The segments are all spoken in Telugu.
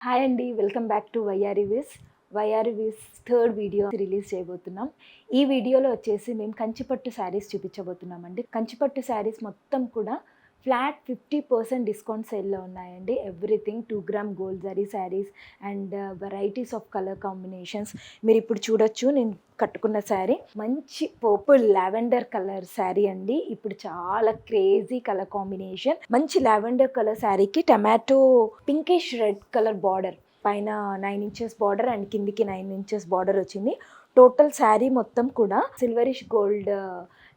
హాయ్ అండి, welcome back to YRVs third video release చేయబోతున్నాం. ఈ వీడియోలో వచ్చేసి మేము కంచిపట్టు శారీస్ చూపించబోతున్నామండి. కంచిపట్టు శారీస్ మొత్తం కూడా ఫ్లాట్ 50% డిస్కౌంట్ సేల్లో ఉన్నాయండి. Everything 2 gram gold zari saris and varieties of colour combinations. మీరు ఇప్పుడు చూడొచ్చు, నేను కట్టుకున్న శారీ మంచి పర్పుల్ లావెండర్ కలర్ శారీ అండి. ఇప్పుడు చాలా క్రేజీ కలర్ కాంబినేషన్. మంచి లావెండర్ కలర్ శారీకి tomato pinkish red colour border, పైన 9 ఇంచెస్ బార్డర్ అండ్ కిందికి 9 ఇంచెస్ బార్డర్ వచ్చింది. టోటల్ శారీ మొత్తం కూడా సిల్వరిష్ గోల్డ్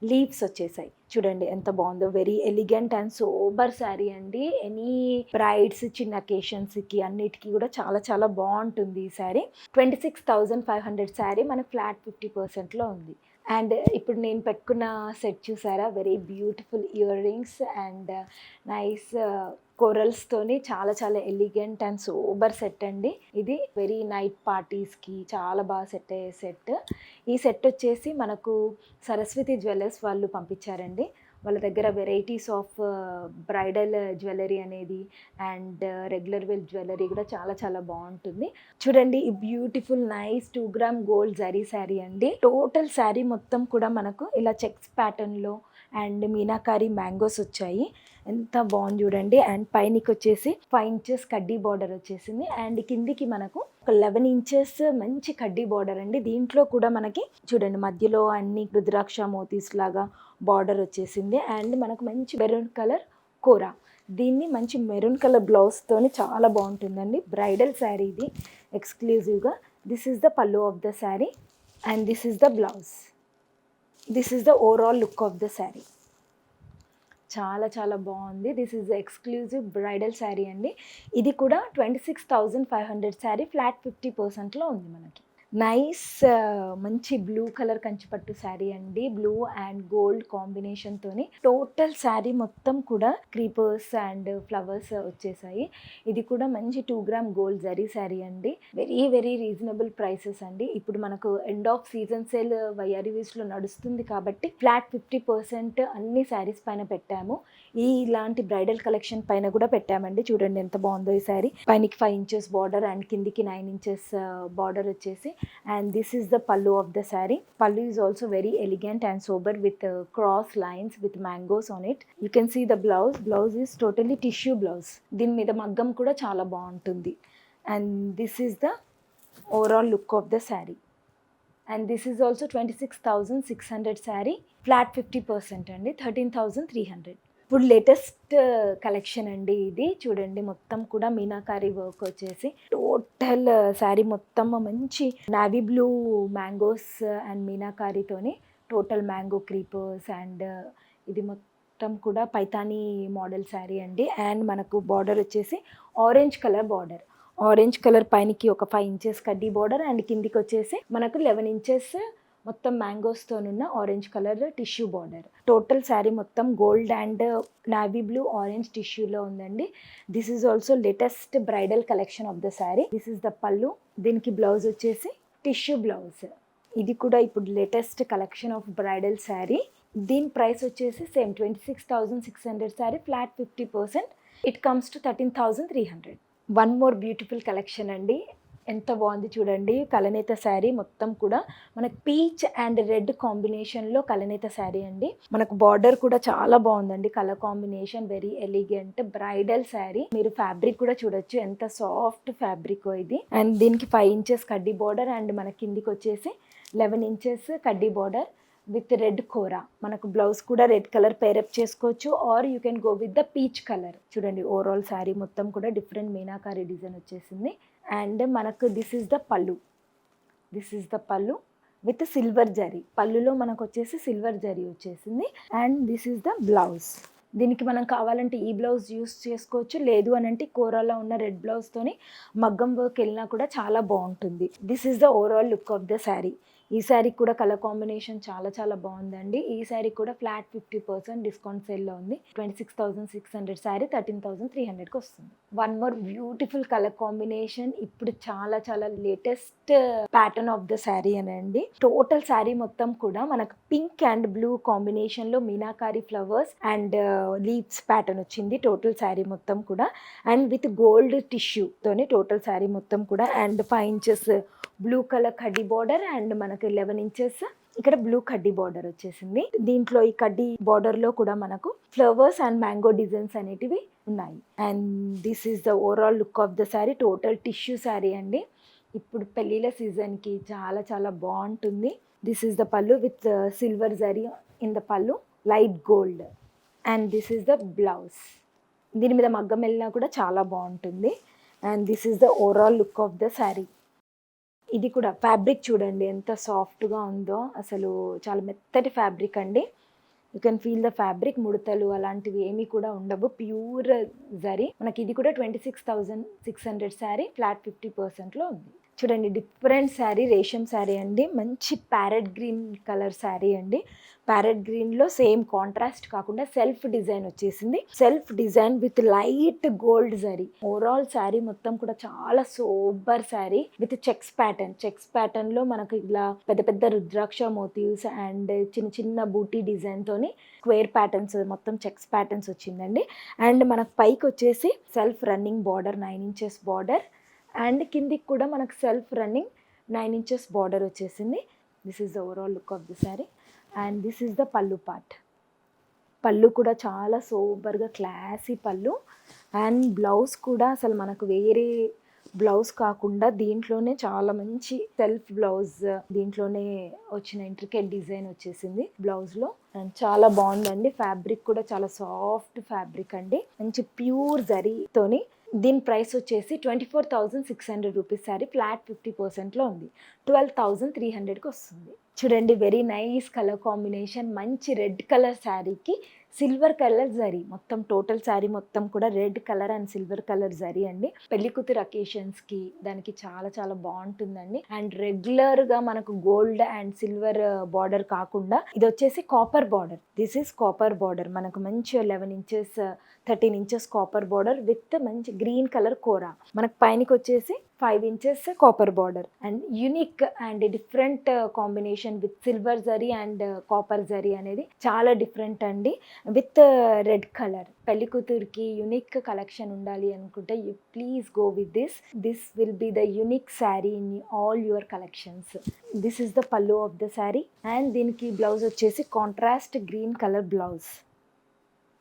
లీవ్స్ వచ్చేసాయి. చూడండి ఎంత బాగుందో. Very elegant and sober sari అండి. ఎనీ బ్రైడ్స్, చిన్న అకేషన్స్కి అన్నిటికీ కూడా చాలా చాలా బాగుంటుంది ఈ శారీ. 26,500 శారీ మనకు ఫ్లాట్ 50%లో ఉంది. అండ్ ఇప్పుడు నేను పెట్టుకున్న సెట్ చూసారా, very beautiful earrings and nice కోరల్స్తోని చాలా చాలా ఎలిగెంట్ అండ్ సోబర్ సెట్ అండి. ఇది వెరీ నైట్ పార్టీస్కి చాలా బాగా సెట్ అయ్యే సెట్. ఈ సెట్ వచ్చేసి మనకు సరస్వతి జ్యువెలర్స్ వాళ్ళు పంపించారండి. వాళ్ళ దగ్గర వెరైటీస్ ఆఫ్ బ్రైడల్ జ్యువెలరీ అనేది అండ్ రెగ్యులర్ వేర్ జ్యువెలరీ కూడా చాలా చాలా బాగుంటుంది. చూడండి ఈ beautiful nice 2 gram gold zari sari అండి. టోటల్ శారీ మొత్తం కూడా మనకు ఇలా చెక్స్ ప్యాటర్న్లో అండ్ మీనాకారి మ్యాంగోస్ వచ్చాయి. ఎంత బాగుంది చూడండి. అండ్ పైనకి వచ్చేసి 5 ఇంచెస్ కడ్డీ బార్డర్ వచ్చేసింది అండ్ కిందికి మనకు ఒక 11 ఇంచెస్ మంచి కడ్డీ బార్డర్ అండి. దీంట్లో కూడా మనకి చూడండి మధ్యలో అన్ని రుద్రాక్ష మోతీస్ లాగా బార్డర్ వచ్చేసింది అండ్ మనకు మంచి మెరూన్ కలర్ కూర. దీన్ని మంచి మెరూన్ కలర్ బ్లౌజ్తోని చాలా బాగుంటుందండి. బ్రైడల్ శారీ ఇది ఎక్స్క్లూజివ్గా. దిస్ ఈస్ ద పల్లు of the sari and this is the blouse. This is the overall look of the sari. చాలా చాలా బాగుంది. This is exclusive bridal sari అండి. ఇది కూడా 26,500 శారీ ఫ్లాట్ 50%లో ఉంది మనకి. నైస్ మంచి బ్లూ కలర్ కంచిపట్టు శారీ అండి. బ్లూ అండ్ గోల్డ్ కాంబినేషన్తోని టోటల్ శారీ మొత్తం కూడా క్రీపర్స్ అండ్ ఫ్లవర్స్ వచ్చేసాయి. ఇది కూడా మంచి 2 గ్రామ్ గోల్డ్ జరీ శారీ అండి. వెరీ వెరీ రీజనబుల్ ప్రైసెస్ అండి. ఇప్పుడు మనకు ఎండ్ ఆఫ్ సీజన్ సేల్ వైఆర్విస్లో నడుస్తుంది కాబట్టి ఫ్లాట్ 50% అన్ని శారీస్ పైన పెట్టాము. ఇలాంటి బ్రైడల్ కలెక్షన్ పైన కూడా పెట్టామండి. చూడండి ఎంత బాగుందో ఈ శారీ. పైనకి 5 ఇంచెస్ బార్డర్ అండ్ కిందికి 9 ఇంచెస్ బార్డర్ వచ్చేసి. And this is the pallu of the saree. Pallu is also very elegant and sober with cross lines with mangoes on it. You can see the blouse. Blouse is totally tissue blouse. దీని మీద మగ్గం కూడా చాలా బాగుంటుంది. And this is the overall look of the saree. And this is also 26,600 saree. Flat 50% అండి. 13,300. ఇప్పుడు లేటెస్ట్ కలెక్షన్ అండి ఇది. చూడండి మొత్తం కూడా మీనాకారి వర్క్ వచ్చేసి టోటల్ శారీ మొత్తం మంచి నావీ బ్లూ మ్యాంగోస్ అండ్ మీనాకారితోని టోటల్ మ్యాంగో క్రీపర్స్ అండ్ ఇది మొత్తం కూడా పైతానీ మోడల్ శారీ అండి. అండ్ మనకు బార్డర్ వచ్చేసి orange colour border. Orange colour పైనకి ఒక 5 ఇంచెస్ కడ్డీ బార్డర్ అండ్ కిందికి వచ్చేసి మనకు 11 ఇంచెస్ మొత్తం మ్యాంగోస్తోనున్న orange colour tissue border. Total sari మొత్తం gold and navy blue orange టిష్యూలో ఉందండి. This is also latest bridal collection of the sari. This is the pallu. దీనికి బ్లౌజ్ వచ్చేసి టిష్యూ బ్లౌజ్. ఇది కూడా ఇప్పుడు latest collection of bridal sari. దీని ప్రైస్ వచ్చేసి same 26,600 sari flat 50%. It comes to 13,300. One more beautiful collection అండి. ఎంత బాగుంది చూడండి. కలనేత శారీ మొత్తం కూడా మనకు పీచ్ అండ్ రెడ్ కాంబినేషన్లో కలనేత శారీ అండి. మనకు బార్డర్ కూడా చాలా బాగుందండి. Colour combination very elegant bridal sari. మీరు ఫ్యాబ్రిక్ కూడా చూడొచ్చు ఎంత సాఫ్ట్ ఫ్యాబ్రిక్ ఇది. అండ్ దీనికి 5 ఇంచెస్ కడ్డీ బార్డర్ అండ్ మన కిందికి వచ్చేసి 11 ఇంచెస్ కడ్డీ బార్డర్ విత్ రెడ్ కోరా. మనకు బ్లౌజ్ కూడా రెడ్ కలర్ పేరప్ చేసుకోవచ్చు or you can go with the peach colour. చూడండి ఓవరాల్ శారీ మొత్తం కూడా డిఫరెంట్ మీనాకారి డిజైన్ వచ్చేసింది. అండ్ మనకు this is the pallu. This is the pallu with silver zari. పల్లులో మనకు వచ్చేసి సిల్వర్ జరీ వచ్చేసింది. And this is the blouse. దీనికి మనం కావాలంటే ఈ బ్లౌజ్ యూస్ చేసుకోవచ్చు, లేదు అని అంటే కోరాలో ఉన్న రెడ్ బ్లౌజ్తోని మగ్గం వర్క్ వెళ్ళినా కూడా చాలా బాగుంటుంది. This is the overall look of the sari. ఈ శారీ కూడా కలర్ కాంబినేషన్ చాలా చాలా బాగుందండి. ఈ శారీ కూడా ఫ్లాట్ 50% డిస్కౌంట్ సేల్లో ఉంది. 26,600 శారీ 13,300కి వస్తుంది. One more beautiful colour combination, ఇప్పుడు చాలా చాలా latest pattern of the sari అనండి. టోటల్ శారీ మొత్తం కూడా మనకు పింక్ అండ్ బ్లూ కాంబినేషన్లో meenakari flowers and leaves pattern వచ్చింది టోటల్ శారీ మొత్తం కూడా. అండ్ విత్ గోల్డ్ టిష్యూ తోని టోటల్ శారీ మొత్తం కూడా. అండ్ 5 ఇంచెస్ బ్లూ కలర్ కడ్డీ బార్డర్ అండ్ మనకు 11 ఇంచెస్ ఇక్కడ బ్లూ కడ్డీ బార్డర్ వచ్చేసింది. దీంట్లో ఈ కడ్డీ బార్డర్ లో కూడా మనకు ఫ్లవర్స్ అండ్ మ్యాంగో డిజైన్స్ అనేటివి ఉన్నాయి. And this is the overall look of the sari. Total tissue sari అండి. ఇప్పుడు పెళ్ళిళ్ళ సీజన్ కి చాలా చాలా బాగుంటుంది. This is the pallu with silver zari in the pallu, light gold. And this is the blouse. దీని మీద మగ్గం వెళ్ళినా కూడా చాలా బాగుంటుంది. And this is the overall look of the sari. ఇది కూడా ఫ్యాబ్రిక్ చూడండి ఎంత సాఫ్ట్గా ఉందో, అసలు చాలా మెత్తటి ఫ్యాబ్రిక్ అండి. You can feel the fabric. ముడతలు అలాంటివి ఏమీ కూడా ఉండవు, ప్యూర్ జరీ. మనకి ఇది కూడా 26,600 శారీ ఫ్లాట్ 50%లో ఉంది. చూడండి డిఫరెంట్ శారీ, రేషం శారీ అండి. మంచి ప్యారెట్ గ్రీన్ కలర్ శారీ అండి. ప్యారెట్ గ్రీన్లో సేమ్ కాంట్రాస్ట్ కాకుండా సెల్ఫ్ డిజైన్ వచ్చేసింది. Self design with light gold zari. Overall sari మొత్తం కూడా చాలా super sari with checks pattern. Checks ప్యాటర్న్లో మనకు ఇలా పెద్ద పెద్ద రుద్రాక్ష మోటివ్స్ అండ్ చిన్న చిన్న బూటీ డిజైన్ తోని స్క్వేర్ ప్యాటర్న్స్, మొత్తం చెక్స్ ప్యాటర్న్స్ వచ్చిందండి. అండ్ మనకు పైకి వచ్చేసి self running border, 9 inches border. And కిందికి కూడా మనకు సెల్ఫ్ రన్నింగ్ 9 ఇంచెస్ బార్డర్ వచ్చేసింది. This is the overall look of the sari. And this is the పళ్ళు పార్ట్. పళ్ళు కూడా చాలా సూపర్గా క్లాసీ పళ్ళు. అండ్ బ్లౌజ్ కూడా అసలు మనకు వేరే బ్లౌజ్ కాకుండా దీంట్లోనే చాలా మంచి సెల్ఫ్ బ్లౌజ్, దీంట్లోనే వచ్చిన ఇంట్రికేట్ డిజైన్ వచ్చేసింది బ్లౌజ్లో. అండ్ చాలా బాగుందండి. ఫ్యాబ్రిక్ కూడా చాలా సాఫ్ట్ ఫ్యాబ్రిక్ అండి, మంచి ప్యూర్ జరీతోని. దీని ప్రైస్ వచ్చేసి 24,600 రూపీస్ శారీ ఫ్లాట్ 50%లో ఉంది. 12,300కి వస్తుంది. చూడండి వెరీ నైస్ కలర్ కాంబినేషన్. మంచి రెడ్ కలర్ శారీకి సిల్వర్ కలర్ జరీ. మొత్తం టోటల్ శారీ మొత్తం కూడా red colour and silver colour zari అండి. పెళ్లి కూతురు అకేషన్స్కి దానికి చాలా చాలా బాగుంటుందండి. అండ్ రెగ్యులర్గా మనకు గోల్డ్ అండ్ సిల్వర్ బార్డర్ కాకుండా ఇది వచ్చేసి copper border. This is copper border. మనకు మంచి 11 inches 13 inches copper border with మంచి గ్రీన్ కలర్ కోరా. మనకు పైనకి వచ్చేసి 5 inches copper border. And unique and different combination with silver zari and copper zari అనేది చాలా డిఫరెంట్ అండి, విత్ రెడ్ కలర్. పెళ్లి కూతురికి యూనిక్ కలెక్షన్ ఉండాలి అనుకుంటే you please go with this. This will be the unique sari in all your collections. This is the పళ్ళు ఆఫ్ ద శారీ. అండ్ దీనికి బ్లౌజ్ వచ్చేసి contrast green colour blouse.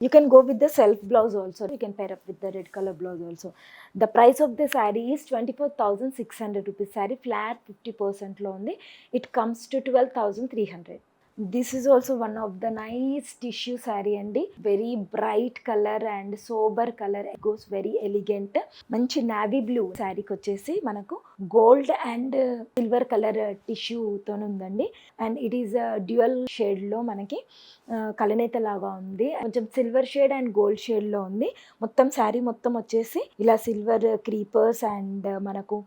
You can go with the self blouse also. You can pair up with the red color blouse also. The price of the saree is 24,600 rupees. Saree flat 50% lo undi. It comes to 12,300. This is also one of the nice tissue saree andi. Very bright color and sober color. It goes very elegant. Manchi navy blue saree ki vachesi manaku gold and silver color tissue tone undandi. And it is a dual shade lo manaki కలనేత లాగా ఉంది. కొంచెం silver shade and gold shade లో ఉంది. మొత్తం శారీ మొత్తం వచ్చేసి ఇలా సిల్వర్ క్రీపర్స్ అండ్ మనకు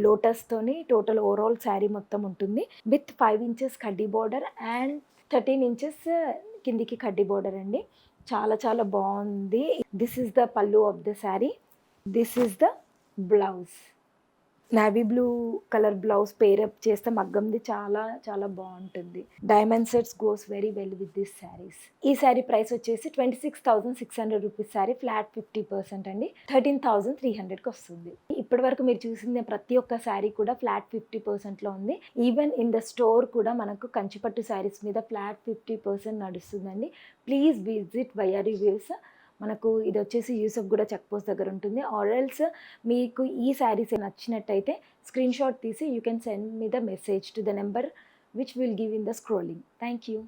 లోటస్ తోని టోటల్ ఓవరాల్ శారీ మొత్తం ఉంటుంది. విత్ 5 ఇంచెస్ కడ్డీ బార్డర్ అండ్ 13 ఇంచెస్ కిందికి కడ్డీ బార్డర్ అండి. చాలా చాలా బాగుంది. దిస్ ఇస్ ద పళ్ళు of the sari. This is the blouse. Navy blue colour blouse pair up చేస్తే మగ్గంది చాలా చాలా బాగుంటుంది. Diamond sets goes very well with this saris. ఈ శారీ ప్రైస్ వచ్చేసి 26,600 రూపీస్ శారీ ఫ్లాట్ 50% అండి. 13,300కి వస్తుంది. ఇప్పటి వరకు మీరు చూసింది ప్రతి ఒక్క శారీ కూడా ఫ్లాట్ 50%లో ఉంది. ఈవెన్ ఇన్ ద స్టోర్ కూడా మనకు కంచిపట్టు శారీస్ మీద ఫ్లాట్ 50% నడుస్తుందండి. Please visit YRE views. మనకు ఇది వచ్చేసి యూసఫ్ కూడా చెక్ పోస్ట్ దగ్గర ఉంటుంది. ఆర్ఎల్స్ మీకు ఈ శారీస్ నచ్చినట్టయితే స్క్రీన్ షాట్ తీసి you can send me the message to the number which will give in the scrolling. Thank you.